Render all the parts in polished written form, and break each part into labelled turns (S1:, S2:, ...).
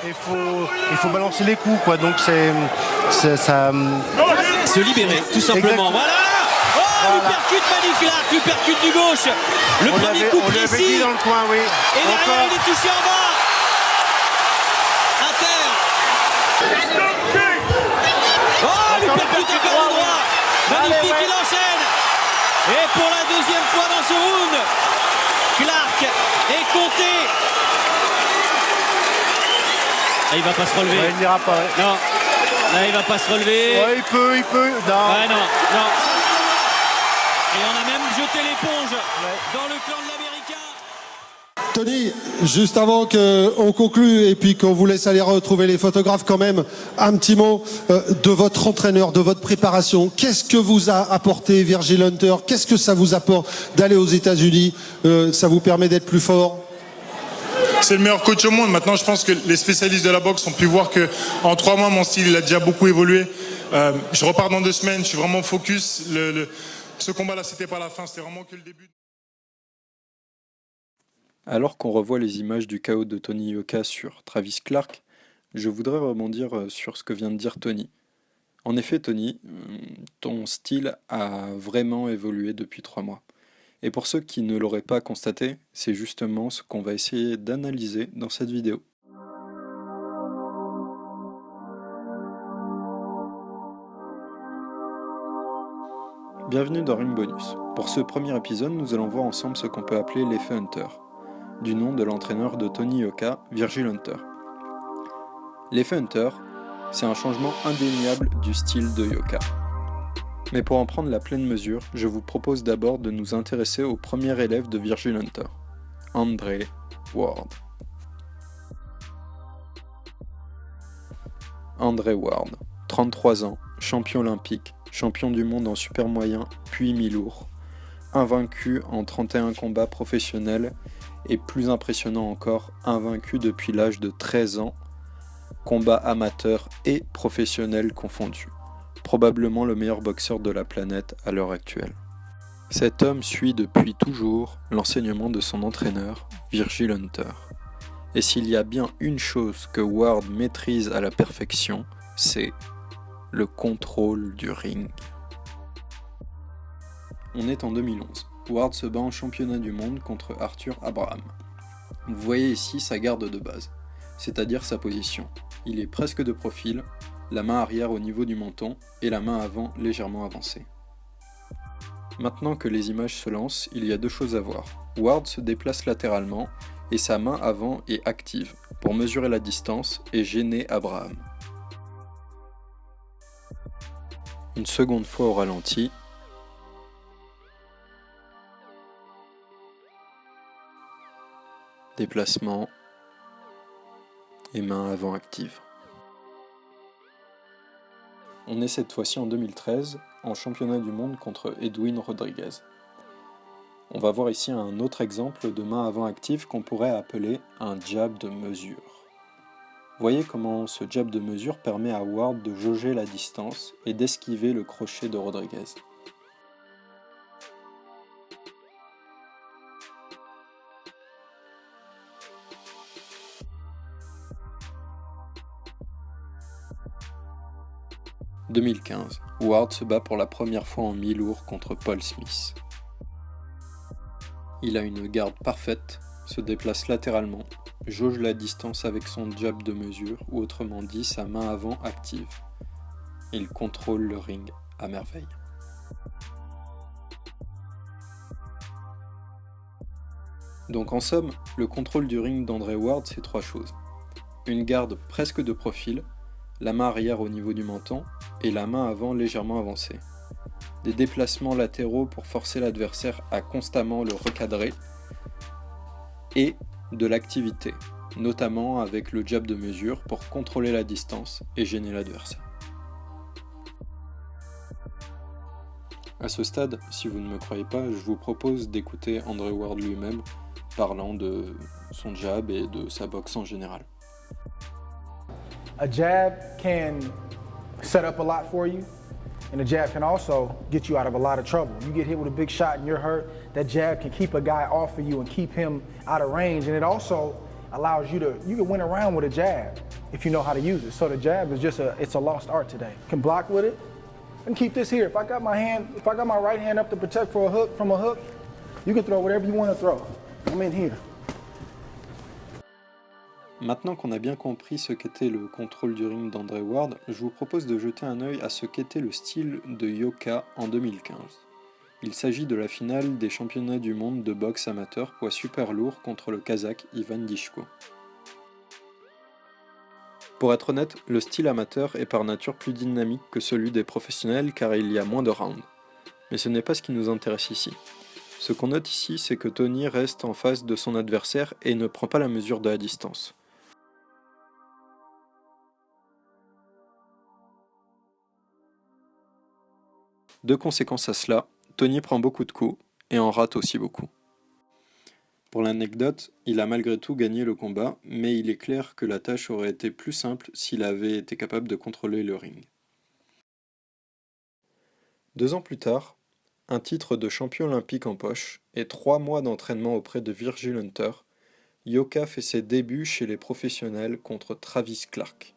S1: il faut balancer les coups, quoi. Donc ça.
S2: Se libérer, tout simplement.
S1: Exactement.
S2: Voilà. Oh,
S1: Voilà.
S2: l'uppercut magnifique, l'uppercut du gauche. Le premier coup
S1: On l'avait
S2: précis.
S1: dit dans le coin, oui.
S2: Et derrière,
S1: Encore.
S2: il est touché en bas. Inter. Oh, l'uppercut encore au droit. Magnifique,
S1: Allez, ouais.
S2: il enchaîne. Et pour la deuxième fois dans ce round, Clark est compté. Ah, il va pas se relever.
S1: Ouais, il n'ira pas. Ouais.
S2: Non, là il va pas se relever.
S1: Ouais, il peut. Non.
S2: Ouais, non. Et on a même jeté l'éponge dans le clan de l'Américain.
S3: Tony, juste avant qu'on conclue et puis qu'on vous laisse aller retrouver les photographes quand même, un petit mot de votre entraîneur, de votre préparation. Qu'est-ce que vous a apporté Virgil Hunter? Qu'est-ce que ça vous apporte d'aller aux États-Unis? Ça vous permet d'être plus fort?
S4: C'est le meilleur coach au monde. Maintenant, je pense que les spécialistes de la boxe ont pu voir qu'en 3 mois, mon style il a déjà beaucoup évolué. Je repars dans 2 semaines, je suis vraiment focus. Ce combat-là, c'était pas la fin, c'était vraiment que le début.
S5: Alors qu'on revoit les images du chaos de Tony Yoka sur Travis Clark, je voudrais rebondir sur ce que vient de dire Tony. En effet, Tony, ton style a vraiment évolué depuis 3 mois. Et pour ceux qui ne l'auraient pas constaté, c'est justement ce qu'on va essayer d'analyser dans cette vidéo. Bienvenue dans Ring Bonus. Pour ce premier épisode, nous allons voir ensemble ce qu'on peut appeler l'effet Hunter, du nom de l'entraîneur de Tony Yoka, Virgil Hunter. L'effet Hunter, c'est un changement indéniable du style de Yoka. Mais pour en prendre la pleine mesure, je vous propose d'abord de nous intéresser au premier élève de Virgil Hunter, Andre Ward. Andre Ward, 33 ans, champion olympique, champion du monde en super moyen puis mi-lourd, invaincu en 31 combats professionnels et plus impressionnant encore, invaincu depuis l'âge de 13 ans, combats amateurs et professionnels confondus. Probablement le meilleur boxeur de la planète à l'heure actuelle. Cet homme suit depuis toujours l'enseignement de son entraîneur, Virgil Hunter. Et s'il y a bien une chose que Ward maîtrise à la perfection, c'est le contrôle du ring. On est en 2011. Ward se bat en championnat du monde contre Arthur Abraham. Vous voyez ici sa garde de base, c'est-à-dire sa position. Il est presque de profil, la main arrière au niveau du menton et la main avant légèrement avancée. Maintenant que les images se lancent, il y a 2 choses à voir. Ward se déplace latéralement et sa main avant est active pour mesurer la distance et gêner Abraham. Une seconde fois au ralenti. Déplacement et main avant active. On est cette fois-ci en 2013, en championnat du monde contre Edwin Rodriguez. On va voir ici un autre exemple de main avant active qu'on pourrait appeler un jab de mesure. Voyez comment ce jab de mesure permet à Ward de jauger la distance et d'esquiver le crochet de Rodriguez. « 2015, Ward se bat pour la première fois en mi-lourd contre Paul Smith. Il a une garde parfaite, se déplace latéralement, jauge la distance avec son jab de mesure, ou autrement dit sa main avant active. Il contrôle le ring à merveille. Donc en somme, le contrôle du ring d'André Ward, c'est 3 choses. Une garde presque de profil, la main arrière au niveau du menton et la main avant légèrement avancée. Des déplacements latéraux pour forcer l'adversaire à constamment le recadrer et de l'activité, notamment avec le jab de mesure pour contrôler la distance et gêner l'adversaire. À ce stade, si vous ne me croyez pas, je vous propose d'écouter Andre Ward lui-même parlant de son jab et de sa boxe en général.
S6: A jab can set up a lot for you, and a jab can also get you out of a lot of trouble. You get hit with a big shot and you're hurt, that jab can keep a guy off of you and keep him out of range, and it also allows you can win around with a jab if you know how to use it. So the jab is it's a lost art today. Can block with it and keep this here. If I got my right hand up to protect from a hook, you can throw whatever you want to throw. I'm in here.
S5: Maintenant qu'on a bien compris ce qu'était le contrôle du ring d'André Ward, je vous propose de jeter un œil à ce qu'était le style de Yoka en 2015. Il s'agit de la finale des championnats du monde de boxe amateur poids super lourd contre le Kazakh Ivan Dishko. Pour être honnête, le style amateur est par nature plus dynamique que celui des professionnels car il y a moins de rounds. Mais ce n'est pas ce qui nous intéresse ici. Ce qu'on note ici, c'est que Tony reste en face de son adversaire et ne prend pas la mesure de la distance. De conséquence à cela, Tony prend beaucoup de coups et en rate aussi beaucoup. Pour l'anecdote, il a malgré tout gagné le combat, mais il est clair que la tâche aurait été plus simple s'il avait été capable de contrôler le ring. 2 ans plus tard, un titre de champion olympique en poche et 3 mois d'entraînement auprès de Virgil Hunter, Yoka fait ses débuts chez les professionnels contre Travis Clark.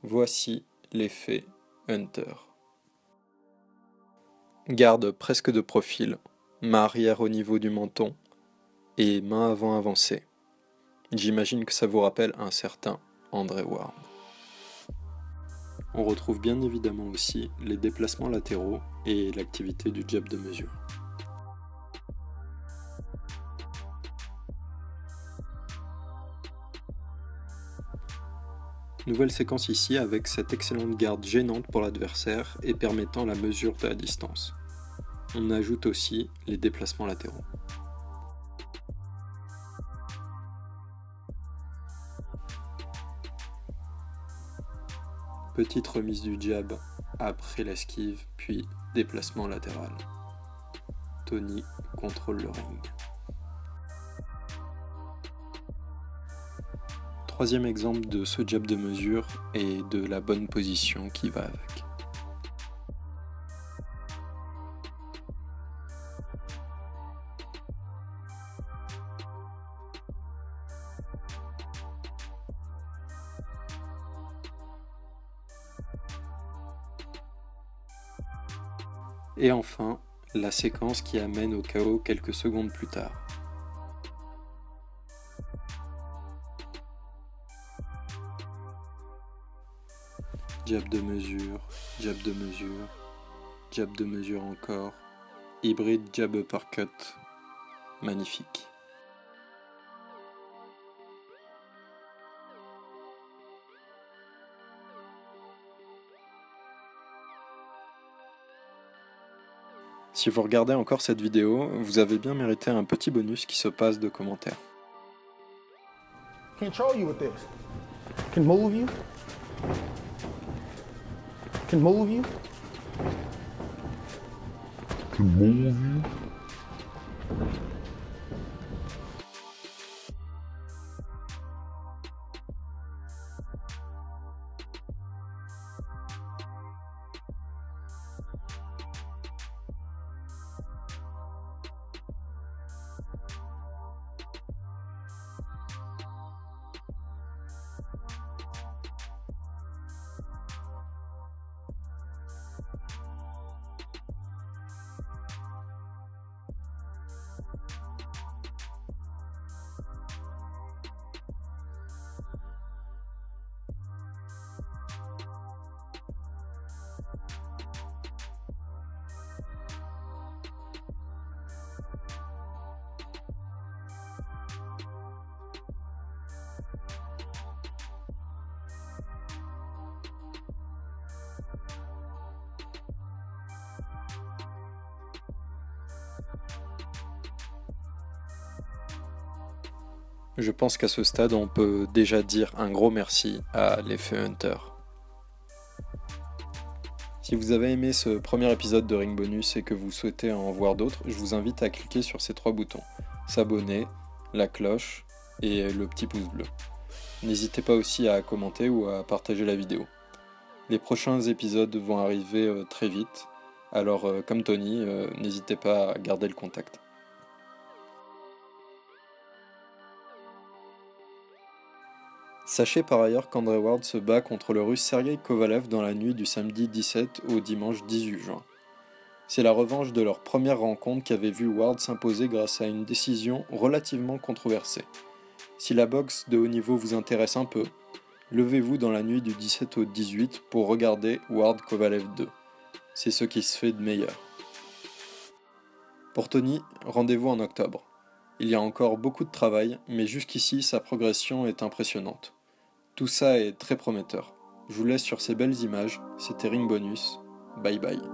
S5: Voici l'effet Hunter. Garde presque de profil, main arrière au niveau du menton et main avant avancée. J'imagine que ça vous rappelle un certain André Ward. On retrouve bien évidemment aussi les déplacements latéraux et l'activité du jab de mesure. Nouvelle séquence ici avec cette excellente garde gênante pour l'adversaire et permettant la mesure de la distance. On ajoute aussi les déplacements latéraux. Petite remise du jab après l'esquive, puis déplacement latéral. Tony contrôle le ring. Troisième exemple de ce jab de mesure et de la bonne position qui va avec. Et enfin, la séquence qui amène au KO quelques secondes plus tard. Jab de mesure, jab de mesure, jab de mesure encore, hybride jab uppercut, magnifique. Si vous regardez encore cette vidéo, vous avez bien mérité un petit bonus qui se passe de commentaires.
S6: Control you with this. Can move you. Can move you.
S7: Can move you.
S5: Je pense qu'à ce stade, on peut déjà dire un gros merci à l'effet Hunter. Si vous avez aimé ce premier épisode de Ring Bonus et que vous souhaitez en voir d'autres, je vous invite à cliquer sur ces 3 boutons. S'abonner, la cloche et le petit pouce bleu. N'hésitez pas aussi à commenter ou à partager la vidéo. Les prochains épisodes vont arriver très vite, alors comme Tony, n'hésitez pas à garder le contact. Sachez par ailleurs qu'André Ward se bat contre le russe Sergei Kovalev dans la nuit du samedi 17 au dimanche 18 juin. C'est la revanche de leur première rencontre qui avait vu Ward s'imposer grâce à une décision relativement controversée. Si la boxe de haut niveau vous intéresse un peu, levez-vous dans la nuit du 17 au 18 pour regarder Ward Kovalev 2. C'est ce qui se fait de meilleur. Pour Tony, rendez-vous en octobre. Il y a encore beaucoup de travail, mais jusqu'ici sa progression est impressionnante. Tout ça est très prometteur. Je vous laisse sur ces belles images, c'était Ring Bonus, bye bye.